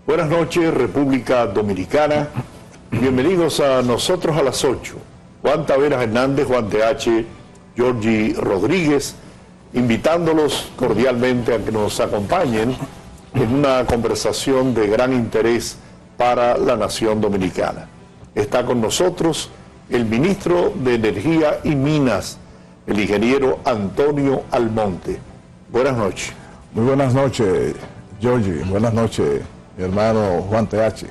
Buenas noches, República Dominicana. Bienvenidos a Nosotros a las 8. Juan Taveras Hernández, Juan TH, Georgie Rodríguez, invitándolos cordialmente a que nos acompañen en una conversación de gran interés para la nación dominicana. Está con nosotros el ministro de Energía y Minas, el ingeniero Antonio Almonte. Buenas noches. Muy buenas noches, Georgie. Buenas noches, mi hermano Juan TH.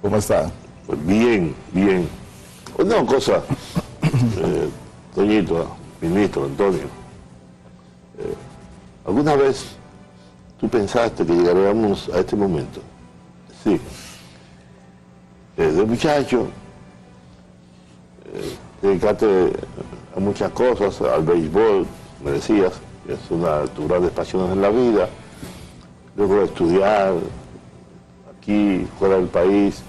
¿Cómo está? Pues bien, bien. Una cosa, Toñito, ministro Antonio, ¿alguna vez tú pensaste que llegaríamos a este momento? Sí. De muchacho, dedicaste a muchas cosas, al béisbol, me decías, que es una de tus grandes pasiones en la vida, luego de estudiar aquí, fuera del país,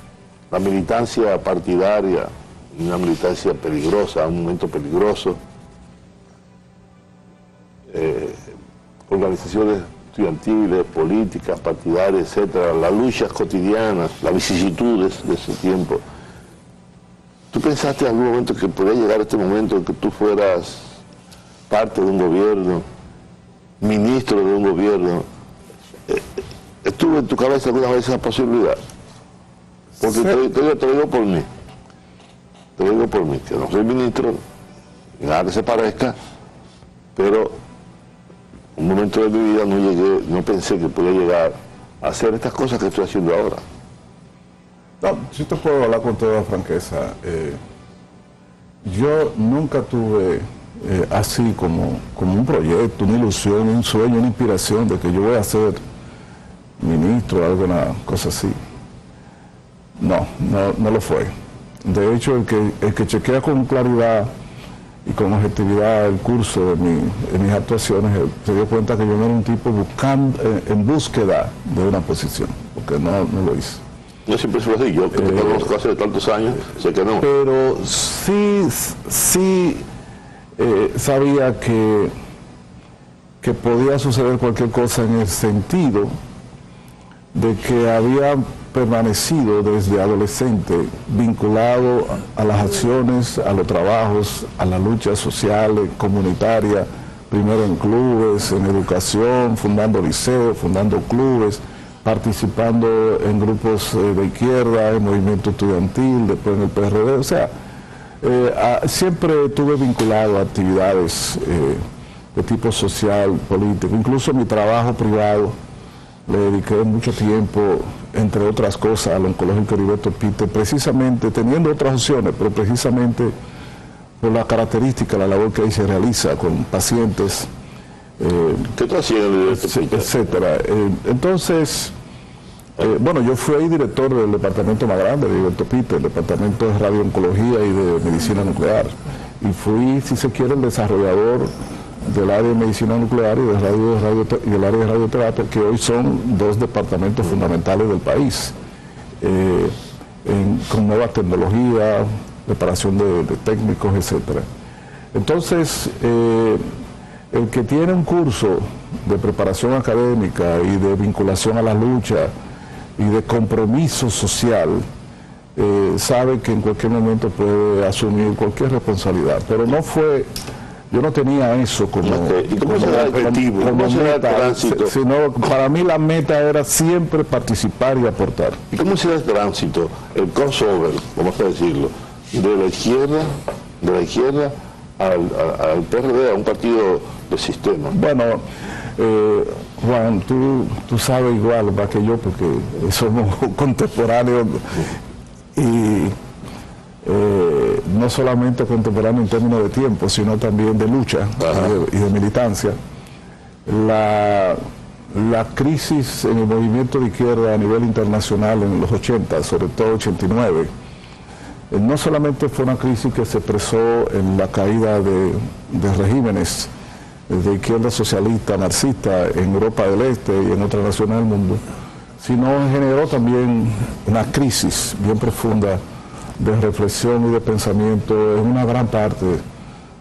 la militancia partidaria, una militancia peligrosa, un momento peligroso, organizaciones estudiantiles, políticas, partidarias, etcétera, las luchas cotidianas, las vicisitudes de ese tiempo. ¿Tú pensaste en algún momento que podía llegar este momento en que tú fueras parte de un gobierno, ministro de un gobierno? ¿Estuvo en tu cabeza alguna vez esa posibilidad? Porque sí. te lo digo por mí. Te lo digo por mí, que no soy ministro, nada que se parezca, pero un momento de mi vida no pensé que podía llegar a hacer estas cosas que estoy haciendo ahora. No, si te puedo hablar con toda franqueza. Yo nunca tuve así como un proyecto, una ilusión, un sueño, una inspiración de que yo voy a ser ministro o alguna cosa así. No lo fue. De hecho, el que chequea con claridad y con objetividad el curso de mis actuaciones, se dio cuenta que yo no era un tipo en búsqueda de una posición, porque no lo hice. Yo siempre fue así, yo que te conozco hace tantos años, sé que no. Pero sí sabía que podía suceder cualquier cosa en el sentido de que había permanecido desde adolescente vinculado a las acciones, a los trabajos, a las luchas sociales, comunitarias, primero en clubes, en educación, fundando liceos, fundando clubes, participando en grupos de izquierda, en movimiento estudiantil, después en el PRD, o sea, siempre estuve vinculado a actividades de tipo social, político, incluso mi trabajo privado, le dediqué mucho tiempo, entre otras cosas, al oncológico Heriberto Pite, precisamente, teniendo otras opciones, pero precisamente por la característica, la labor que ahí se realiza con pacientes, ¿qué tú hacías, etcétera. Entonces, bueno, yo fui ahí director del departamento más grande de Heriberto Pite, el departamento de radiooncología y de medicina nuclear, y fui, si se quiere, el desarrollador del área de medicina nuclear y del área de radioterapia, que hoy son dos departamentos fundamentales del país, con nueva tecnología, preparación de técnicos, etcétera. Entonces, el que tiene un curso de preparación académica y de vinculación a la lucha y de compromiso social, sabe que en cualquier momento puede asumir cualquier responsabilidad, pero no fue... Yo no tenía eso como objetivo, como meta, sino para mí la meta era siempre participar y aportar. ¿Y cómo será el tránsito, el crossover, vamos a decirlo, de la izquierda al PRD, a un partido de sistema? Bueno, Juan, tú sabes igual más que yo, porque somos contemporáneos y... no solamente contemporáneo en términos de tiempo, sino también de lucha y de militancia. La crisis en el movimiento de izquierda a nivel internacional en los 80, sobre todo 89, no solamente fue una crisis que se expresó en la caída de regímenes de izquierda socialista, marxista en Europa del Este y en otras naciones del mundo, sino generó también una crisis bien profunda de reflexión y de pensamiento en una gran parte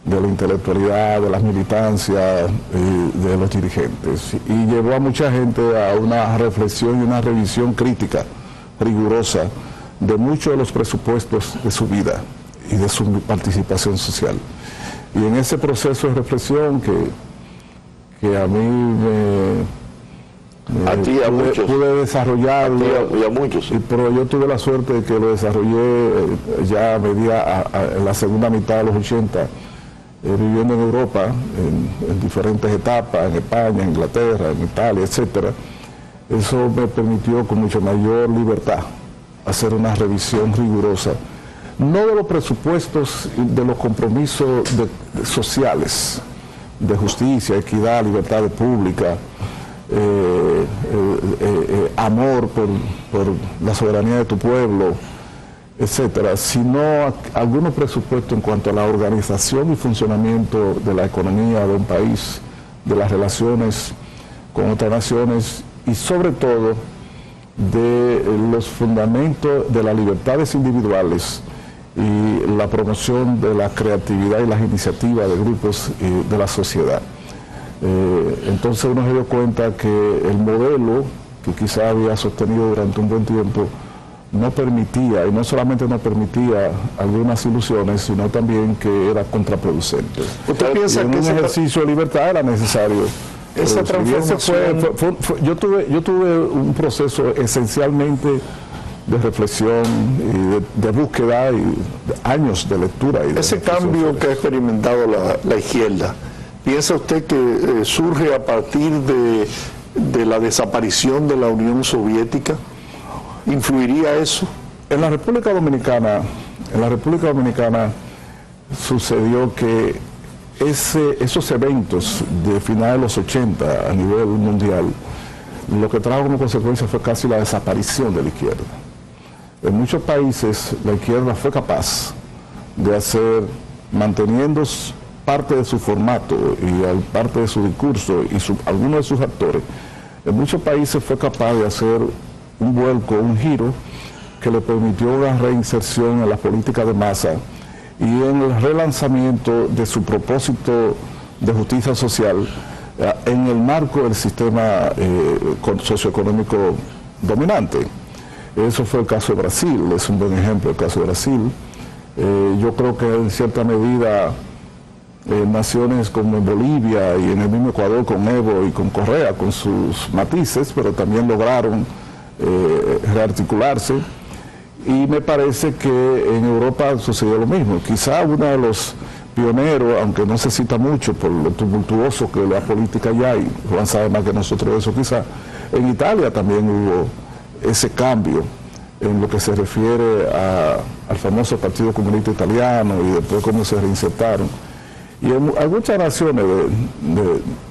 de la intelectualidad, de las militancias, de los dirigentes. Y llevó a mucha gente a una reflexión y una revisión crítica, rigurosa, de muchos de los presupuestos de su vida y de su participación social. Y en ese proceso de reflexión que a mí a ti, a muchos. Pude desarrollarlo, y a muchos. Pero yo tuve la suerte de que lo desarrollé ya en la segunda mitad de los 80, viviendo en Europa, en diferentes etapas, en España, en Inglaterra, en Italia, etcétera. Eso me permitió con mucha mayor libertad hacer una revisión rigurosa, no de los presupuestos, de los compromisos sociales, de justicia, equidad, libertad pública, amor por la soberanía de tu pueblo, etcétera, sino algunos presupuestos en cuanto a la organización y funcionamiento de la economía de un país, de las relaciones con otras naciones y sobre todo de los fundamentos de las libertades individuales y la promoción de la creatividad y las iniciativas de grupos de la sociedad. Entonces uno se dio cuenta que el modelo que quizá había sostenido durante un buen tiempo no permitía, y no solamente no permitía algunas ilusiones, sino también que era contraproducente. ¿Usted piensa que en un ejercicio de libertad era necesario? Esa transformación yo tuve un proceso esencialmente de reflexión y de búsqueda y de años de lectura. Y de ese cambio que ha experimentado la izquierda, ¿piensa usted que surge a partir de la desaparición de la Unión Soviética? ¿Influiría eso? En la República Dominicana sucedió que esos eventos de finales de los 80 a nivel mundial, lo que trajo como consecuencia fue casi la desaparición de la izquierda. En muchos países la izquierda fue capaz de hacer, manteniendo parte de su formato y parte de su discurso y algunos de sus actores, en muchos países fue capaz de hacer un vuelco, un giro que le permitió una reinserción en la política de masa y en el relanzamiento de su propósito de justicia social en el marco del sistema socioeconómico dominante. Eso fue el caso de Brasil, es un buen ejemplo el caso de Brasil. Yo creo que en cierta medida naciones como en Bolivia y en el mismo Ecuador con Evo y con Correa, con sus matices, pero también lograron rearticularse. Y me parece que en Europa sucedió lo mismo. Quizá uno de los pioneros, aunque no se cita mucho por lo tumultuoso que la política ya hay, Juan sabe más que nosotros de eso quizá, en Italia también hubo ese cambio en lo que se refiere al famoso Partido Comunista Italiano y después cómo se reinsertaron. Y hay muchas naciones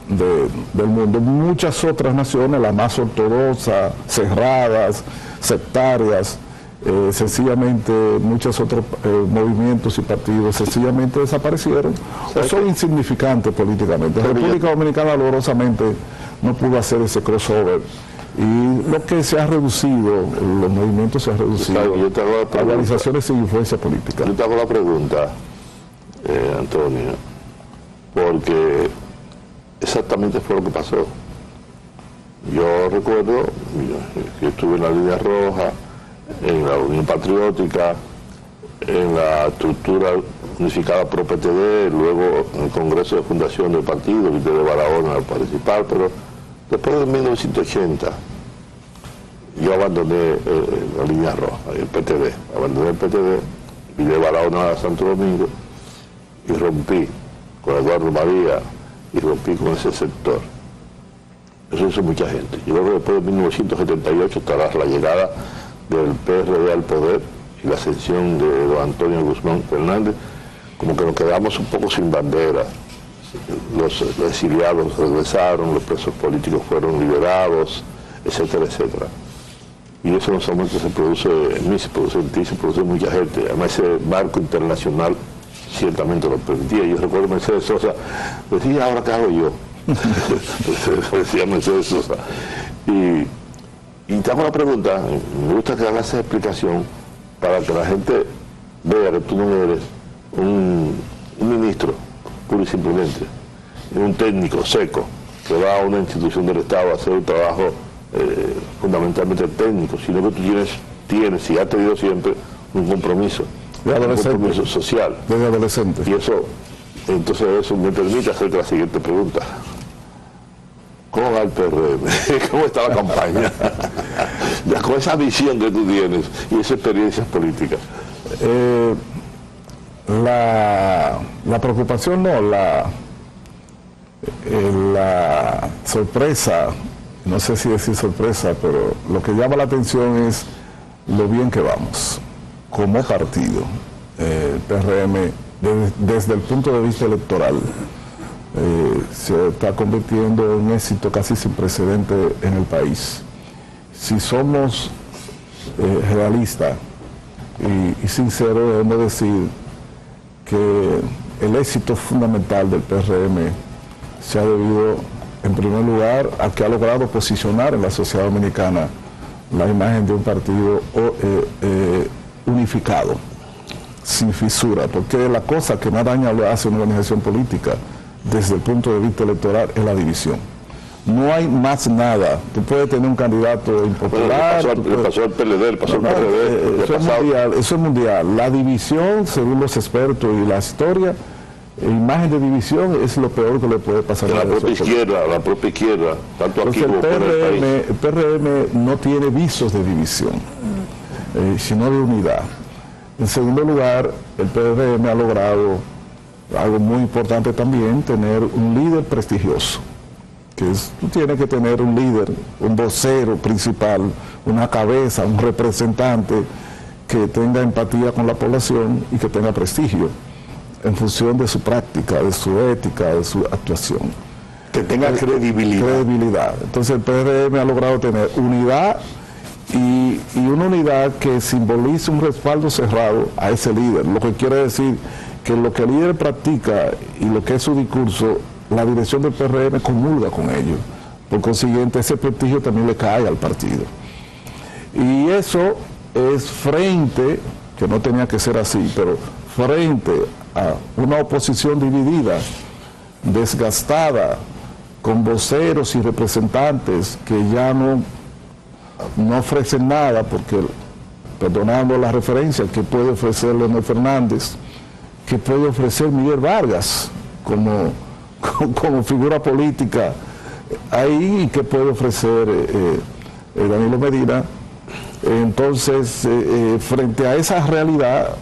del mundo, muchas otras naciones, las más ortodoxas, cerradas, sectarias, sencillamente muchos otros movimientos y partidos sencillamente desaparecieron o son insignificantes políticamente. La República Dominicana dolorosamente no pudo hacer ese crossover y lo que se ha reducido, los movimientos se han reducido a organizaciones sin influencia política. Yo te hago la pregunta, Antonio, porque exactamente fue lo que pasó. Yo recuerdo, yo estuve en la Línea Roja, en la Unión Patriótica, en la estructura unificada pro PTD, luego en el Congreso de Fundación del Partido, Víctor de Barahona al participar, pero después de 1980 yo abandoné la Línea Roja, el PTD, abandoné el PTD, vine de Barahona a Santo Domingo y rompí con Eduardo María y rompí con ese sector. Eso hizo mucha gente. Yo creo que después de 1978, tras la llegada del PRD al poder y la ascensión de don Antonio Guzmán Fernández, como que nos quedamos un poco sin bandera. Los exiliados regresaron, los presos políticos fueron liberados, etcétera, etcétera. Y eso no solamente se produce en mí, se produce en ti, se produce en mucha gente. Además ese marco internacional ciertamente lo permitía. Yo recuerdo a Mercedes Sosa, decía, ¿ahora qué hago yo? Decía Mercedes Sosa. Y te hago la pregunta, me gusta que hagas esa explicación para que la gente vea que tú no eres un ministro pura y simplemente. Un técnico seco que va a una institución del Estado a hacer un trabajo fundamentalmente técnico, sino que tú tienes y has tenido siempre un compromiso, social. Desde adolescente. Y entonces eso me permite hacerte la siguiente pregunta. ¿Cómo va el PRM? ¿Cómo está la campaña? Ya con esa visión que tú tienes y esas experiencias políticas. La preocupación no, la sorpresa, no sé si decir sorpresa, pero lo que llama la atención es lo bien que vamos como partido. El PRM, desde el punto de vista electoral, se está convirtiendo en un éxito casi sin precedente en el país. Si somos realistas y sinceros, debemos decir que el éxito fundamental del PRM se ha debido, en primer lugar, a que ha logrado posicionar en la sociedad dominicana la imagen de un partido unificado, sin fisura, porque la cosa que más daño le hace a una organización política desde el punto de vista electoral es la división. No hay más nada. Tú puedes tener un candidato impopular. Bueno, le pasó al PLD, le pasó al PRD. Eso es mundial. La división, según los expertos y la historia, la imagen de división es lo peor que le puede pasar a la propia izquierda, tanto aquí como por el país. El PRM no tiene visos de división, sino de unidad. En segundo lugar, el PRM ha logrado algo muy importante también, tener un líder prestigioso. Tú tienes que tener un líder, un vocero principal, una cabeza, un representante que tenga empatía con la población y que tenga prestigio en función de su práctica, de su ética, de su actuación. Que tenga credibilidad. Entonces el PRM ha logrado tener unidad y una unidad que simboliza un respaldo cerrado a ese líder, lo que quiere decir que lo que el líder practica y lo que es su discurso, la dirección del PRM comulga con ello. Por consiguiente, ese prestigio también le cae al partido. Y eso es frente, que no tenía que ser así, pero frente a una oposición dividida, desgastada, con voceros y representantes que ya no ofrecen nada, porque, perdonando la referencia, que puede ofrecer Leonel Fernández, que puede ofrecer Miguel Vargas como figura política ahí, y que puede ofrecer Danilo Medina. Entonces, frente a esa realidad,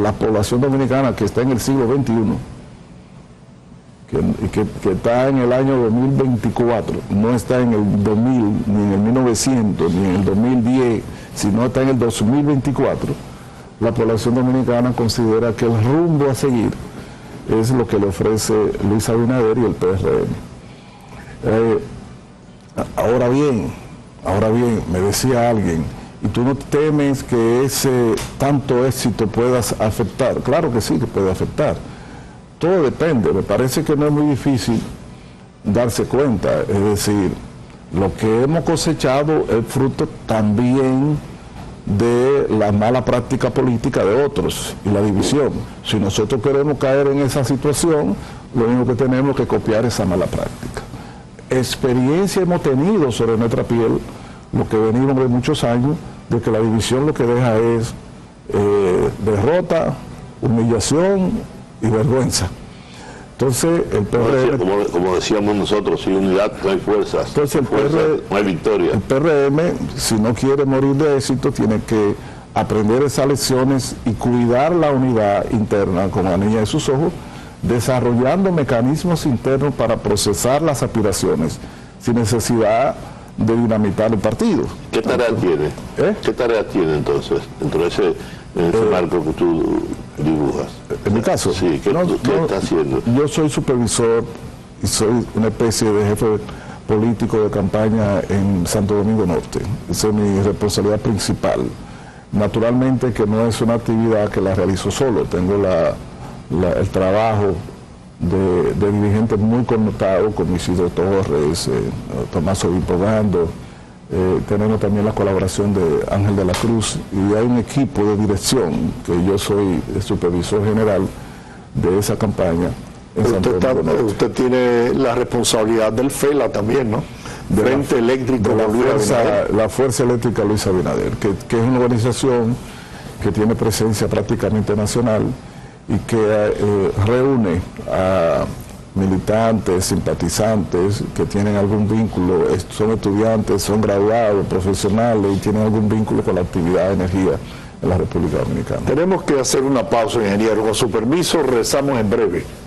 la población dominicana que está en el siglo XXI, que está en el año 2024, no está en el 2000, ni en el 1900, ni en el 2010, sino está en el 2024, la población dominicana considera que el rumbo a seguir es lo que le ofrece Luis Abinader y el PRM. Ahora bien, me decía alguien, ¿y tú no temes que ese tanto éxito pueda afectar? Claro que sí, que puede afectar. Todo depende. Me parece que no es muy difícil darse cuenta. Es decir, lo que hemos cosechado es fruto también de la mala práctica política de otros y la división. Si nosotros queremos caer en esa situación, lo único que tenemos que copiar esa mala práctica. Experiencia hemos tenido sobre nuestra piel, lo que venimos de muchos años, de que la división lo que deja es derrota, humillación y vergüenza. Entonces el PRM, como decíamos nosotros, sin unidad no hay fuerzas, entonces no hay victoria. El PRM, si no quiere morir de éxito, tiene que aprender esas lecciones y cuidar la unidad interna como la niña de sus ojos, desarrollando mecanismos internos para procesar las aspiraciones sin necesidad de dinamitar el partido. ¿Qué tarea tiene? ¿Qué tarea tiene entonces dentro de ese marco que tú dibujas? En mi caso, sí, ¿qué está haciendo? Yo soy supervisor y soy una especie de jefe político de campaña en Santo Domingo Norte. Esa es mi responsabilidad principal. Naturalmente que no es una actividad que la realizo solo, tengo el trabajo de dirigentes muy connotados como Isidro Torres, Tomás Obispo Gando, tenemos también la colaboración de Ángel de la Cruz, y hay un equipo de dirección, que yo soy el supervisor general de esa campaña, en Santo Domingo Norte. Usted tiene la responsabilidad del FELA también, ¿no? Frente Eléctrico de Luis Abinader. la Fuerza Eléctrica Luis Abinader, que es una organización que tiene presencia prácticamente nacional y que reúne a militantes, simpatizantes que tienen algún vínculo, son estudiantes, son graduados, profesionales y tienen algún vínculo con la actividad de energía en la República Dominicana. Tenemos que hacer una pausa, ingeniero. Con su permiso, regresamos en breve.